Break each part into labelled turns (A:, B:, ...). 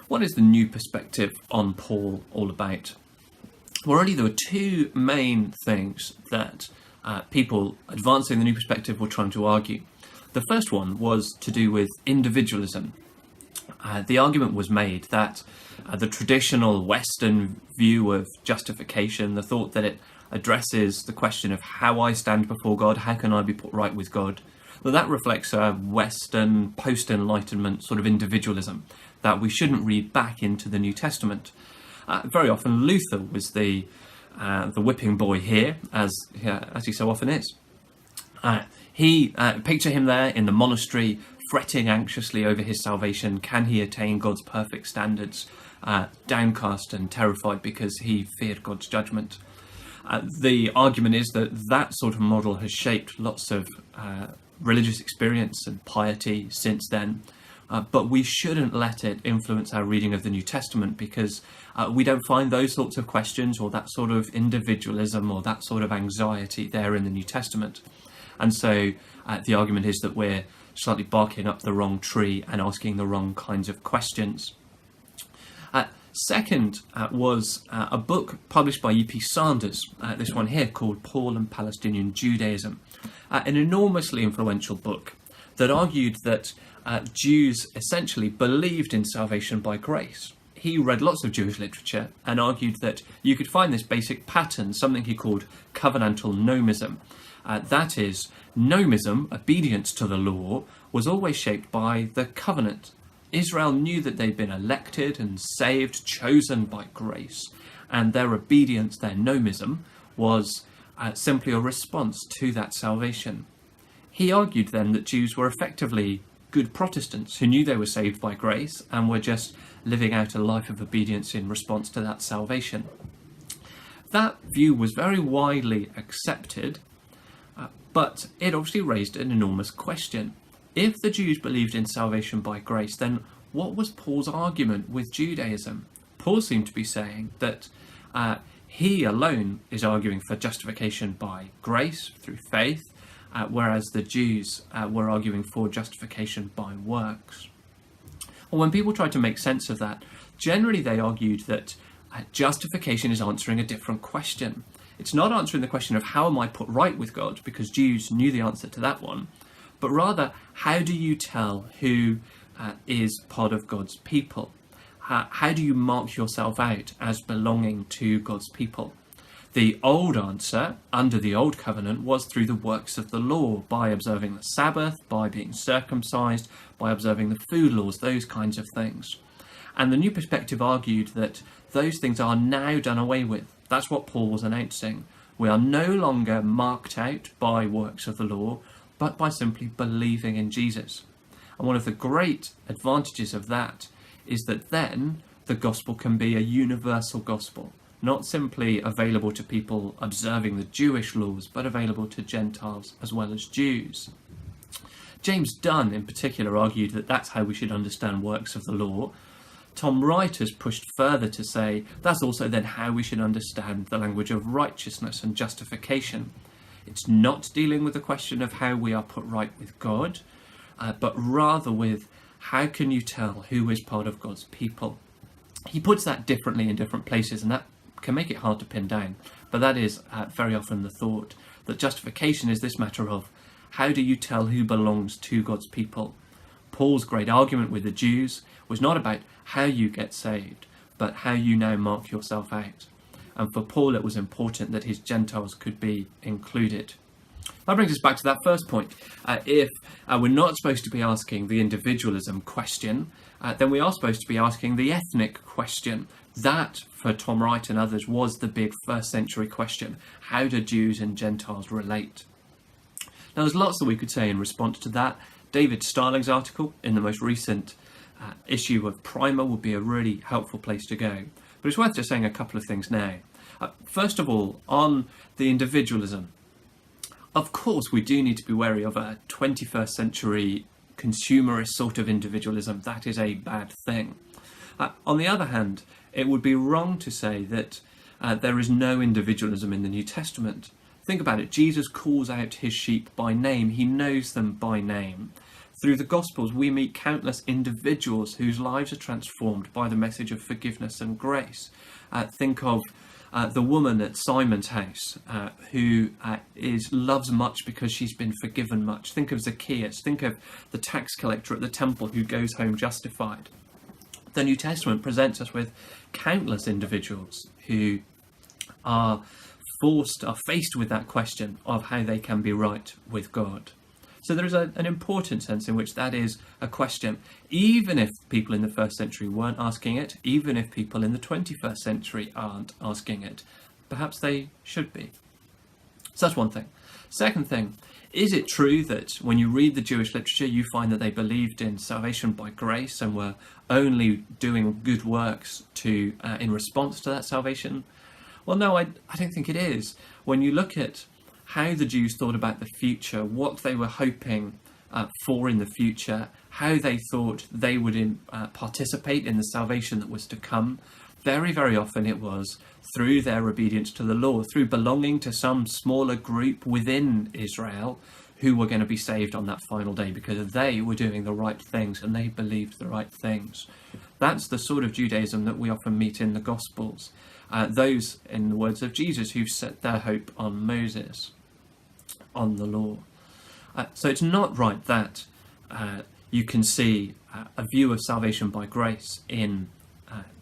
A: What is the new perspective on Paul all about? Well, really, there were two main things that people advancing the new perspective were trying to argue. The first one was to do with individualism. The argument was made that the traditional Western view of justification, the thought that it addresses the question of how I stand before God, how can I be put right with God, that reflects a Western post-Enlightenment sort of individualism that we shouldn't read back into the New Testament. Very often Luther was the whipping boy here, as he so often is. Picture him there in the monastery, fretting anxiously over his salvation. Can he attain God's perfect standards? Downcast and terrified because he feared God's judgment. The argument is that that sort of model has shaped lots of religious experience and piety since then. But we shouldn't let it influence our reading of the New Testament, because we don't find those sorts of questions or that sort of individualism or that sort of anxiety there in the New Testament. And so the argument is that we're slightly barking up the wrong tree and asking the wrong kinds of questions. Second was a book published by E.P. Sanders, this one here, called Paul and Palestinian Judaism, an enormously influential book that argued that Jews essentially believed in salvation by grace. He read lots of Jewish literature and argued that you could find this basic pattern, something he called covenantal nomism. That is, nomism, obedience to the law, was always shaped by the covenant. Israel knew that they'd been elected and saved, chosen by grace, and their obedience, their nomism, was simply a response to that salvation. He argued then that Jews were effectively good Protestants who knew they were saved by grace and were just living out a life of obedience in response to that salvation. That view was very widely accepted, but it obviously raised an enormous question. If the Jews believed in salvation by grace, then what was Paul's argument with Judaism? Paul seemed to be saying that he alone is arguing for justification by grace, through faith, whereas the Jews were arguing for justification by works. Well, when people tried to make sense of that, generally they argued that justification is answering a different question. It's not answering the question of how am I put right with God, because Jews knew the answer to that one, but rather, how do you tell who is part of God's people? How do you mark yourself out as belonging to God's people? The old answer, under the old covenant, was through the works of the law, by observing the Sabbath, by being circumcised, by observing the food laws, those kinds of things. And the new perspective argued that those things are now done away with. That's what Paul was announcing. We are no longer marked out by works of the law, but by simply believing in Jesus. And one of the great advantages of that is that then the gospel can be a universal gospel, not simply available to people observing the Jewish laws, but available to Gentiles as well as Jews. James Dunn in particular argued that that's how we should understand works of the law. Tom Wright has pushed further to say that's also then how we should understand the language of righteousness and justification. It's not dealing with the question of how we are put right with God, but rather with how can you tell who is part of God's people. He puts that differently in different places, and that can make it hard to pin down, but that is very often the thought, that justification is this matter of how do you tell who belongs to God's people. Paul's great argument with the Jews was not about how you get saved, but how you now mark yourself out. And for Paul, it was important that his Gentiles could be included. That brings us back to that first point. If we're not supposed to be asking the individualism question, then we are supposed to be asking the ethnic question. That, for Tom Wright and others, was the big first century question. How do Jews and Gentiles relate? Now, there's lots that we could say in response to that. David Starling's article in the most recent issue of Primer would be a really helpful place to go. But it's worth just saying a couple of things now. First of all, on the individualism, of course we do need to be wary of a 21st century consumerist sort of individualism. That is a bad thing. On the other hand, it would be wrong to say that there is no individualism in the New Testament. Think about it. Jesus calls out his sheep by name. He knows them by name. Through the Gospels, we meet countless individuals whose lives are transformed by the message of forgiveness and grace. Think of the woman at Simon's house who loves much because she's been forgiven much. Think of Zacchaeus. Think of the tax collector at the temple who goes home justified. The New Testament presents us with countless individuals who are faced with that question of how they can be right with God. So there is an important sense in which that is a question, even if people in the first century weren't asking it, even if people in the 21st century aren't asking it. Perhaps they should be. So that's one thing. Second thing, is it true that when you read the Jewish literature, you find that they believed in salvation by grace and were only doing good works in response to that salvation? Well, no, I don't think it is. When you look at how the Jews thought about the future, what they were hoping for in the future, how they thought they would participate in the salvation that was to come, very, very often it was through their obedience to the law, through belonging to some smaller group within Israel who were going to be saved on that final day because they were doing the right things and they believed the right things. That's the sort of Judaism that we often meet in the Gospels. Those, in the words of Jesus, who've set their hope on Moses, on the law. So it's not right that you can see a view of salvation by grace in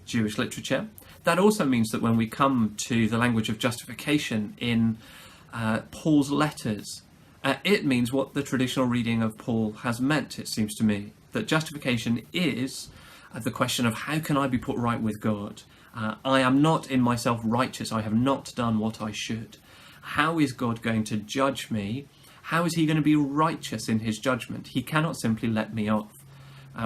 A: Jewish literature. That also means that when we come to the language of justification in Paul's letters, it means what the traditional reading of Paul has meant, it seems to me, that justification is the question of how can I be put right with God? I am not in myself righteous. I have not done what I should. How is God going to judge me? How is he going to be righteous in his judgment? He cannot simply let me off.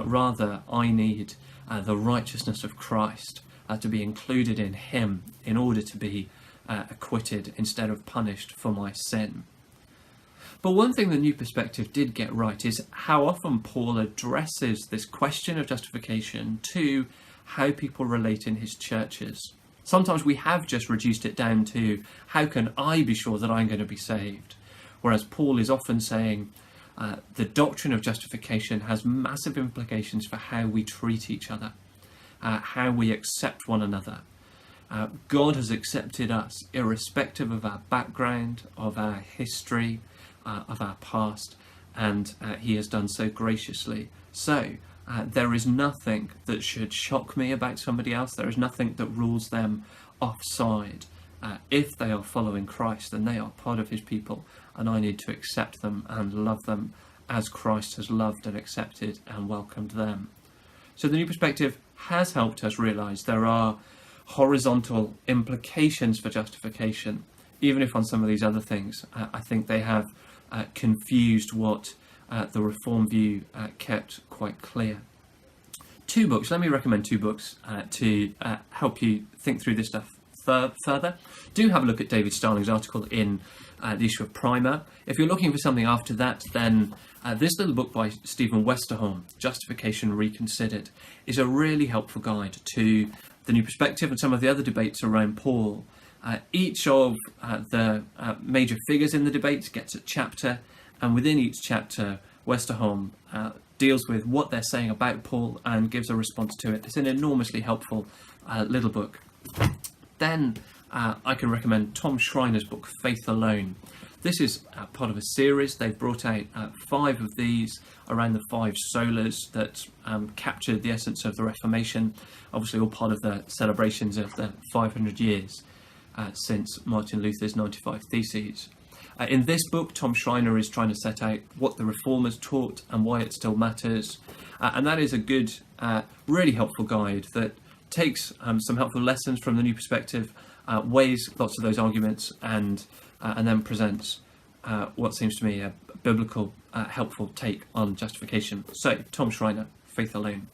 A: Rather, I need the righteousness of Christ to be included in him in order to be acquitted instead of punished for my sin. But one thing the New Perspective did get right is how often Paul addresses this question of justification to how people relate in his churches. Sometimes we have just reduced it down to how can I be sure that I'm going to be saved? Whereas Paul is often saying the doctrine of justification has massive implications for how we treat each other, how we accept one another. God has accepted us irrespective of our background, of our history, of our past, and he has done so graciously. So there is nothing that should shock me about somebody else. There is nothing that rules them offside. If they are following Christ, then they are part of his people, and I need to accept them and love them as Christ has loved and accepted and welcomed them. So the New Perspective has helped us realise there are horizontal implications for justification, even if on some of these other things I think they have confused what the Reform view kept quite clear. 2 books, let me recommend 2 books to help you think through this stuff further. Do have a look at David Starling's article in the issue of Primer. If you're looking for something after that, then this little book by Stephen Westerholm, Justification Reconsidered, is a really helpful guide to the New Perspective and some of the other debates around Paul. Each of the major figures in the debates gets a chapter, and within each chapter, Westerholm deals with what they're saying about Paul and gives a response to it. It's an enormously helpful little book. Then I can recommend Tom Schreiner's book, Faith Alone. This is part of a series. They've brought out 5 of these around the 5 solas that captured the essence of the Reformation, obviously all part of the celebrations of the 500 years since Martin Luther's 95 Theses. In this book, Tom Schreiner is trying to set out what the Reformers taught and why it still matters. And that is a good, really helpful guide that takes some helpful lessons from the New Perspective, weighs lots of those arguments, and then presents what seems to me a biblical, helpful take on justification. So, Tom Schreiner, Faith Alone.